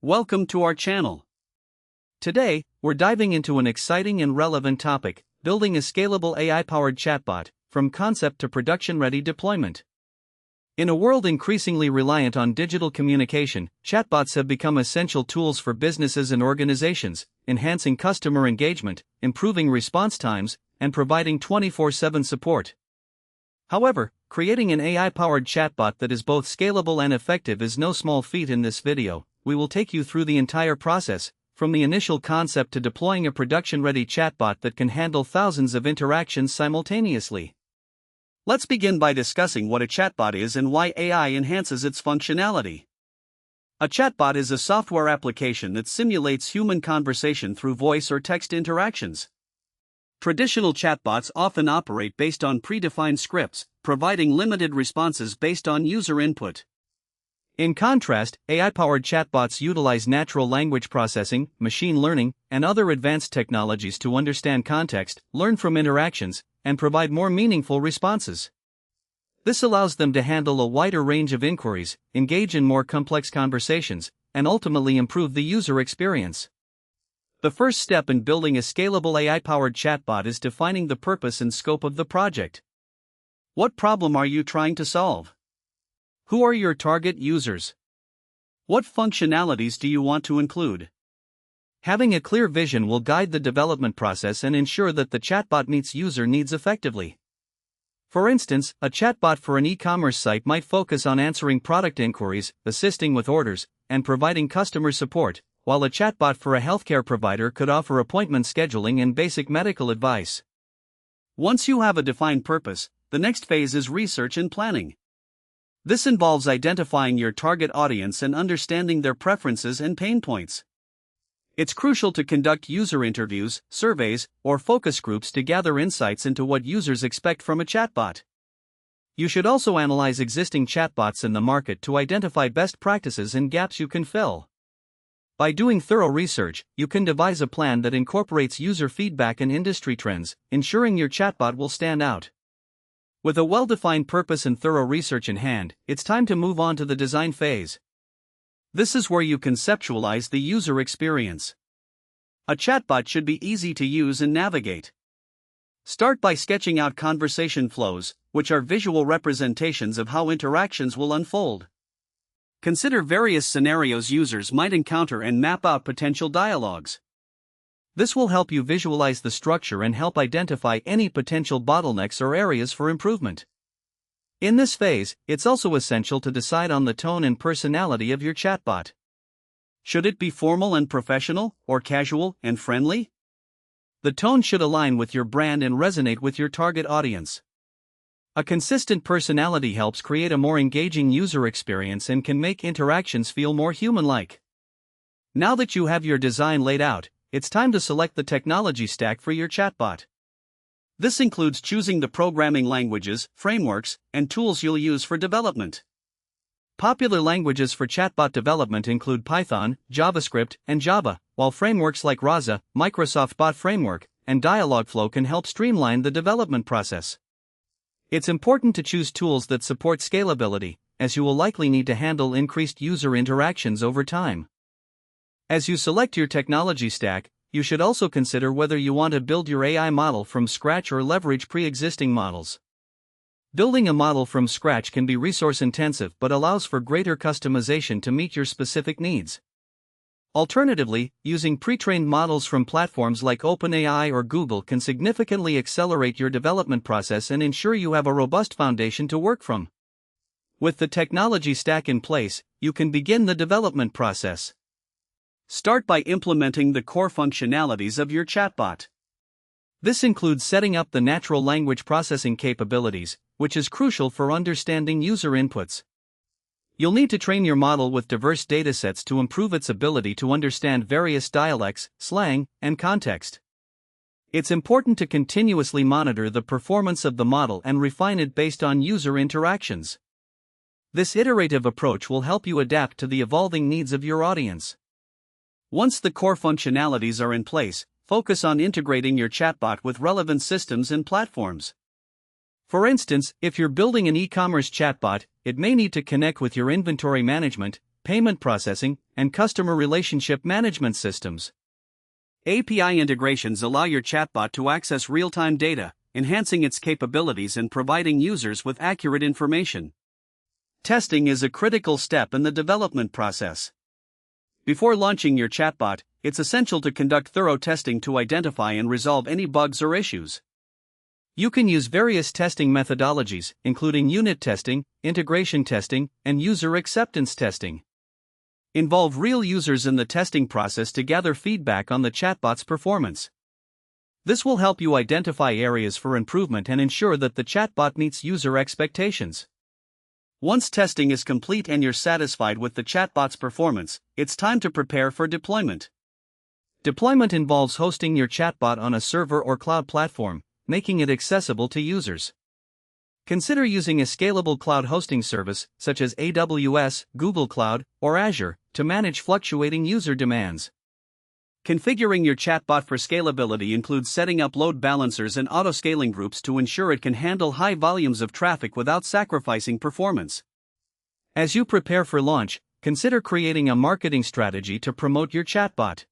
Welcome to our channel. Today, we're diving into an exciting and relevant topic: building a scalable AI-powered chatbot, from concept to production-ready deployment. In a world increasingly reliant on digital communication, chatbots have become essential tools for businesses and organizations, enhancing customer engagement, improving response times, and providing 24/7 support. However, creating an AI-powered chatbot that is both scalable and effective is no small feat. In this video, we will take you through the entire process, from the initial concept to deploying a production-ready chatbot that can handle thousands of interactions simultaneously. Let's begin by discussing what a chatbot is and why AI enhances its functionality. A chatbot is a software application that simulates human conversation through voice or text interactions. Traditional chatbots often operate based on predefined scripts, providing limited responses based on user input. In contrast, AI-powered chatbots utilize natural language processing, machine learning, and other advanced technologies to understand context, learn from interactions, and provide more meaningful responses. This allows them to handle a wider range of inquiries, engage in more complex conversations, and ultimately improve the user experience. The first step in building a scalable AI-powered chatbot is defining the purpose and scope of the project. What problem are you trying to solve? Who are your target users? What functionalities do you want to include? Having a clear vision will guide the development process and ensure that the chatbot meets user needs effectively. For instance, a chatbot for an e-commerce site might focus on answering product inquiries, assisting with orders, and providing customer support, while a chatbot for a healthcare provider could offer appointment scheduling and basic medical advice. Once you have a defined purpose, the next phase is research and planning. This involves identifying your target audience and understanding their preferences and pain points. It's crucial to conduct user interviews, surveys, or focus groups to gather insights into what users expect from a chatbot. You should also analyze existing chatbots in the market to identify best practices and gaps you can fill. By doing thorough research, you can devise a plan that incorporates user feedback and industry trends, ensuring your chatbot will stand out. With a well-defined purpose and thorough research in hand, it's time to move on to the design phase. This is where you conceptualize the user experience. A chatbot should be easy to use and navigate. Start by sketching out conversation flows, which are visual representations of how interactions will unfold. Consider various scenarios users might encounter and map out potential dialogues. This will help you visualize the structure and help identify any potential bottlenecks or areas for improvement. In this phase, it's also essential to decide on the tone and personality of your chatbot. Should it be formal and professional, or casual and friendly? The tone should align with your brand and resonate with your target audience. A consistent personality helps create a more engaging user experience and can make interactions feel more human-like. Now that you have your design laid out, it's time to select the technology stack for your chatbot. This includes choosing the programming languages, frameworks, and tools you'll use for development. Popular languages for chatbot development include Python, JavaScript, and Java, while frameworks like Raza, Microsoft Bot Framework, and Dialogflow can help streamline the development process. It's important to choose tools that support scalability, as you will likely need to handle increased user interactions over time. As you select your technology stack, you should also consider whether you want to build your AI model from scratch or leverage pre-existing models. Building a model from scratch can be resource-intensive but allows for greater customization to meet your specific needs. Alternatively, using pre-trained models from platforms like OpenAI or Google can significantly accelerate your development process and ensure you have a robust foundation to work from. With the technology stack in place, you can begin the development process. Start by implementing the core functionalities of your chatbot. This includes setting up the natural language processing capabilities, which is crucial for understanding user inputs. You'll need to train your model with diverse datasets to improve its ability to understand various dialects, slang, and context. It's important to continuously monitor the performance of the model and refine it based on user interactions. This iterative approach will help you adapt to the evolving needs of your audience. Once the core functionalities are in place, focus on integrating your chatbot with relevant systems and platforms. For instance, if you're building an e-commerce chatbot, it may need to connect with your inventory management, payment processing, and customer relationship management systems. API integrations allow your chatbot to access real-time data, enhancing its capabilities and providing users with accurate information. Testing is a critical step in the development process. Before launching your chatbot, it's essential to conduct thorough testing to identify and resolve any bugs or issues. You can use various testing methodologies, including unit testing, integration testing, and user acceptance testing. Involve real users in the testing process to gather feedback on the chatbot's performance. This will help you identify areas for improvement and ensure that the chatbot meets user expectations. Once testing is complete and you're satisfied with the chatbot's performance, it's time to prepare for deployment. Deployment involves hosting your chatbot on a server or cloud platform, making it accessible to users. Consider using a scalable cloud hosting service, such as AWS, Google Cloud, or Azure, to manage fluctuating user demands. Configuring your chatbot for scalability includes setting up load balancers and auto-scaling groups to ensure it can handle high volumes of traffic without sacrificing performance. As you prepare for launch, consider creating a marketing strategy to promote your chatbot.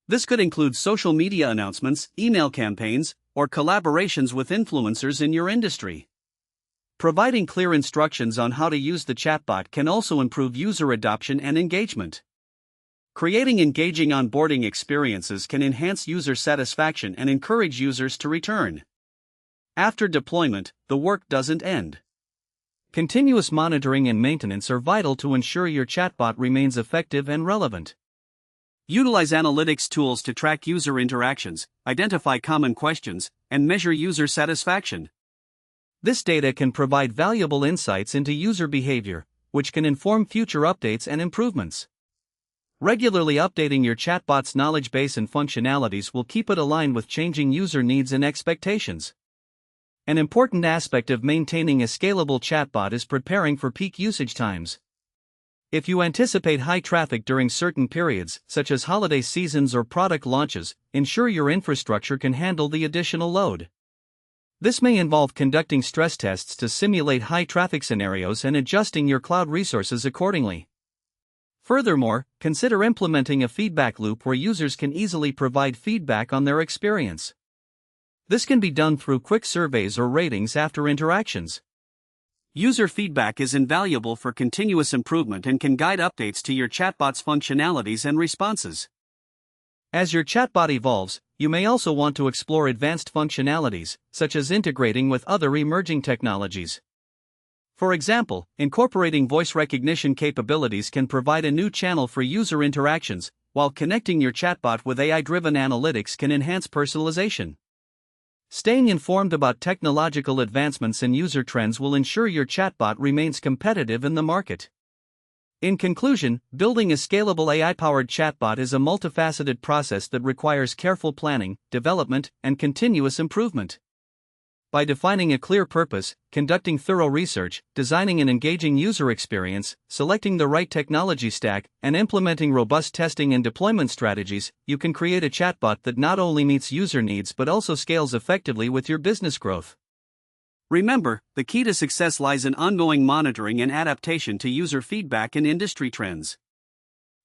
This could include social media announcements, email campaigns, or collaborations with influencers in your industry. Providing clear instructions on how to use the chatbot can also improve user adoption and engagement. Creating engaging onboarding experiences can enhance user satisfaction and encourage users to return. After deployment, the work doesn't end. Continuous monitoring and maintenance are vital to ensure your chatbot remains effective and relevant. Utilize analytics tools to track user interactions, identify common questions, and measure user satisfaction. This data can provide valuable insights into user behavior, which can inform future updates and improvements. Regularly updating your chatbot's knowledge base and functionalities will keep it aligned with changing user needs and expectations. An important aspect of maintaining a scalable chatbot is preparing for peak usage times. If you anticipate high traffic during certain periods, such as holiday seasons or product launches, ensure your infrastructure can handle the additional load. This may involve conducting stress tests to simulate high traffic scenarios and adjusting your cloud resources accordingly. Furthermore, consider implementing a feedback loop where users can easily provide feedback on their experience. This can be done through quick surveys or ratings after interactions. User feedback is invaluable for continuous improvement and can guide updates to your chatbot's functionalities and responses. As your chatbot evolves, you may also want to explore advanced functionalities, such as integrating with other emerging technologies. For example, incorporating voice recognition capabilities can provide a new channel for user interactions, while connecting your chatbot with AI-driven analytics can enhance personalization. Staying informed about technological advancements and user trends will ensure your chatbot remains competitive in the market. In conclusion, building a scalable AI-powered chatbot is a multifaceted process that requires careful planning, development, and continuous improvement. By defining a clear purpose, conducting thorough research, designing an engaging user experience, selecting the right technology stack, and implementing robust testing and deployment strategies, you can create a chatbot that not only meets user needs but also scales effectively with your business growth. Remember, the key to success lies in ongoing monitoring and adaptation to user feedback and industry trends.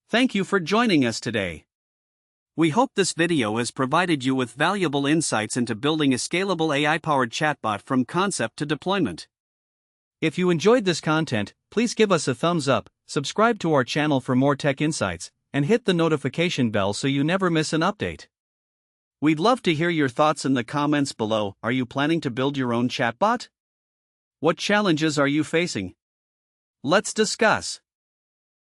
Thank you for joining us today. We hope this video has provided you with valuable insights into building a scalable AI-powered chatbot from concept to deployment. If you enjoyed this content, please give us a thumbs up, subscribe to our channel for more tech insights, and hit the notification bell so you never miss an update. We'd love to hear your thoughts in the comments below. Are you planning to build your own chatbot? What challenges are you facing? Let's discuss.